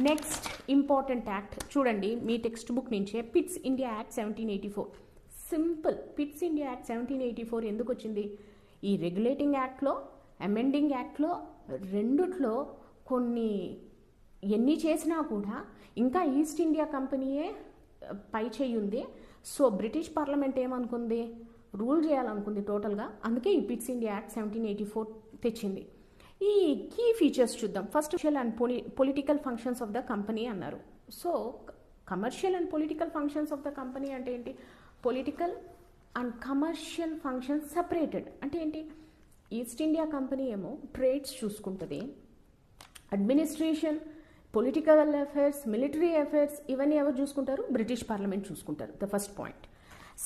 Next important act చూడండి మీ text book నుంచే, pits India Act 1784. Simple. Pits India Act 1784 ఎందుకు వచ్చింది? ఈ రెగ్యులేటింగ్ యాక్ట్లో, అమెండింగ్ యాక్ట్లో రెండిట్లో కొన్ని ఎన్ని చేసినా కూడా ఇంకా ఈస్ట్ ఇండియా కంపెనీయే పై చేయి ఉంది. సో బ్రిటిష్ పార్లమెంట్ ఏమనుకుంది, రూల్ చేయాలనుకుంది టోటల్గా. అందుకే ఈ పిట్స్ ఇండియా యాక్ట్ 1784 తెచ్చింది. ఈ కీ ఫీచర్స్ చూద్దాం. First commercial and political functions of the company అన్నారు. So commercial and political functions of the company అంటే ఏంటి? Political and commercial functions separated. అంటే ఏంటి? ఈస్ట్ ఇండియా కంపెనీ ఏమో ట్రేడ్స్ చూసుకుంటుంది, administration, political affairs, military affairs ఇవన్నీ ఎవరు చూసుకుంటారు? బ్రిటిష్ పార్లమెంట్ చూసుకుంటారు. The first point.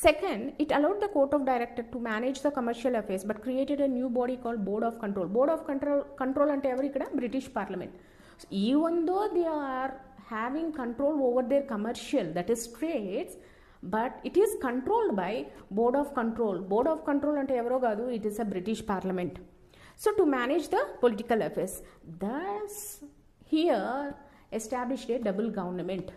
Second, it allowed the court of director to manage the commercial affairs but created a new body called Board of Control. Board of Control ante evaru ikkada? British Parliament. So, even though they are having control over their commercial, that is trades, but it is controlled by Board of Control. Board of Control ante evaro gaadu, it is a British Parliament. So to manage the political affairs, thus here established a double government.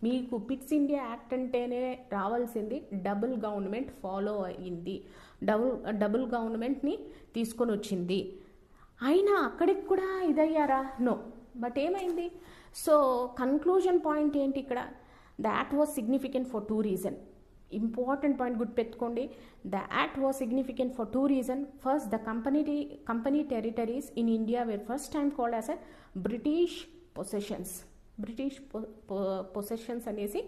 మీకు Pitt's India Act అంటేనే రావాల్సింది double government follow అయ్యింది, double గవర్నమెంట్ని తీసుకొని వచ్చింది. అయినా అక్కడికి కూడా ఇదయ్యారా? నో. బట్ ఏమైంది? సో కన్క్లూజన్ పాయింట్ ఏంటి ఇక్కడ? The act was significant for 2 reasons. Important point గుర్తుపెట్టుకోండి. The act was significant for 2 reasons. First, the company territories in India were first time called as a British possessions. British possessions anesi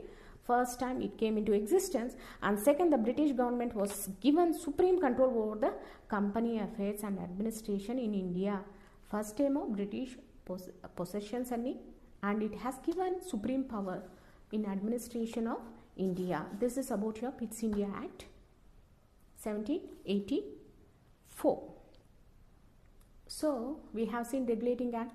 first time it came into existence. And second, the British government was given supreme control over the company affairs and administration in India. First time British possessions anni, and it has given supreme power in administration of India. This is about your Pitt's India Act 1784. So we have seen regulating act,